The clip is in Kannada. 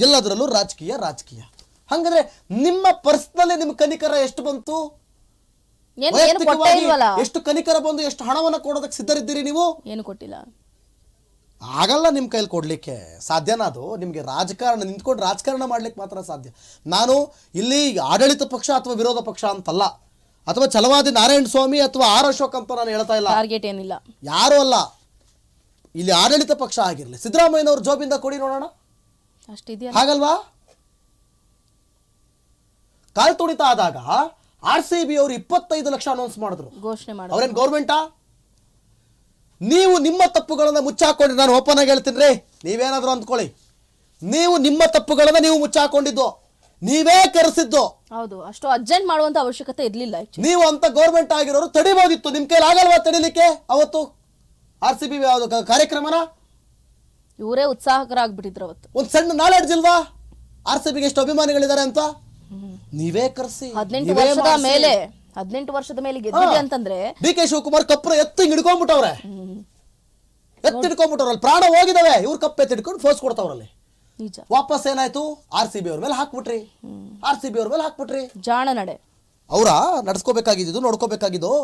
ಎಲ್ಲದರಲ್ಲೂ ರಾಜಕೀಯ ರಾಜಕೀಯ. ಹಂಗಂದ್ರೆ ನಿಮ್ಮ ಪರ್ಸನಲಿ ನಿಮ್ಮ ಕನಿಕರ ಎಷ್ಟು ಬಂತು? ವೈಯಕ್ತಿಕವಾಗಿ ಎಷ್ಟು ಕನಿಕರ ಬಂದು ಎಷ್ಟು ಹಣವನ್ನು ಕೊಡೋದಕ್ಕೆ ಸಿದ್ಧರಿದ್ದೀರಿ ನೀವು? ಏನು ಕೊಟ್ಟಿಲ್ಲ. ಆಗಲ್ಲ ನಿಮ್ಮ ಕೈಲಿ ಕೊಡ್ಲಿಕ್ಕೆ ಸಾಧ್ಯನಾ? ಅದು ನಿಮಗೆ ರಾಜಕಾರಣ ನಿಂತ್ಕೊಂಡು ರಾಜಕಾರಣ ಮಾಡ್ಲಿಕ್ಕೆ ಮಾತ್ರ ಸಾಧ್ಯ. ನಾನು ಇಲ್ಲಿ ಆಡಳಿತ ಪಕ್ಷ ಅಥವಾ ವಿರೋಧ ಪಕ್ಷ ಅಂತಲ್ಲ, ಅಥವಾ ಛಲವಾದಿ ನಾರಾಯಣ ಸ್ವಾಮಿ ಅಥವಾ ಆರ್ ಅಶೋಕ್ ಅಂತ ನಾನು ಹೇಳ್ತಾ ಇಲ್ಲ. ಟಾರ್ಗೆಟ್ ಏನಿಲ್ಲ, ಯಾರು ಅಲ್ಲ. ಇಲ್ಲಿ ಆಡಳಿತ ಪಕ್ಷ ಆಗಿರಲಿ, ಸಿದ್ದರಾಮಯ್ಯನವ್ರ ಜೋಬಿಂದ ಕೊಡಿ ನೋಡೋಣ, ಅಷ್ಟಿದೆಯಾ? ಹಾಗಲ್ವಾ? ಕಾಲ್ ತುಳಿತ ಆದಾಗ RCB ಅವರು 25 ಲಕ್ಷ ಅನೌನ್ಸ್ ಮಾಡಿದ್ರು, ಘೋಷಣೆ ಮಾಡಿದ್ರು. ಅವ್ರೇನ್ ಗೌರ್ಮೆಂಟಾ? ನೀವು ನಿಮ್ಮ ತಪ್ಪುಗಳನ್ನ ಮುಚ್ಚಾಕೊಂಡ್ರಿ. ನಾನು ಓಪನ್ ಆಗಿ ಹೇಳ್ತೀನಿ ರೀ, ನೀವೇನಾದ್ರು ಅಂದ್ಕೊಳ್ಳಿ, ನೀವು ನಿಮ್ಮ ತಪ್ಪುಗಳನ್ನ ನೀವು ಮುಚ್ಚಾಕೊಂಡಿದ್ದು, ನೀವೇ ಕರೆಸಿದ್ದು. ಹೌದು, ಅಷ್ಟು ಅರ್ಜೆಂಟ್ ಮಾಡುವಂತ ಅವಶ್ಯಕತೆ ಇರ್ಲಿಲ್ಲ. ನೀವು ಅಂತ ಗೌರ್ಮೆಂಟ್ ಆಗಿರೋರು ತಡಿಬಹುದಿತ್ತು. ನಿಮ್ ಕೈಲಿ ಆಗಲ್ವಾ ತಡಿಲಿಕ್ಕೆ? ಅವತ್ತು RCB ಕಾರ್ಯಕ್ರಮನ ಇವರೇ ಉತ್ಸಾಹಕರಾಗ್ಬಿಟ್ಟಿದ್ರು ಅವತ್ತು. ಒಂದ್ ಸಣ್ಣ ನಾಲೆಡ್ಜ್ ಇಲ್ವಾ RCBಗೆ ಎಷ್ಟು ಅಭಿಮಾನಿಗಳಿದ್ದಾರೆ ಅಂತ? ನೀವೇ ಕರೆಸಿ 18 ವರ್ಷದ ಮೇಲೆ ಗೆದ್ದಿದೆ ಅಂತಂದ್ರೆ DK ಶಿವಕುಮಾರ್ ಕಪ್ಪು ಎತ್ತಿ ಹಿಡ್ಕೊಂಡ್ಬಿಟ್ಟವ್ರೆ, ಎತ್ತಿಡ್ಕೊಂಡ್ಬಿಟ್ಟವ್ರಲ್ಲಿ ಪ್ರಾಣ ಹೋಗಿದಾವೆ. ಇವ್ರು ಕಪ್ಪು ಎತ್ತಿಡ್ಕೊಂಡು ಫೋರ್ಸ್ ಕೊಡ್ತಾವ್ರಲ್ಲಿ. ನಿಜ. ವಾಪಸ್ ಏನಾಯ್ತು? RCB ಅವ್ರ ಮೇಲೆ ಹಾಕ್ಬಿಟ್ರಿ, RCB ಅವ್ರ ಮೇಲೆ ಹಾಕ್ಬಿಟ್ರಿ. ಜಾಣ ನಡೆ ಅವರ ನಡ್ಸ್ಕೋಬೇಕಾಗಿದ್ದು, ನೋಡ್ಕೋಬೇಕಾಗಿದ್ದು.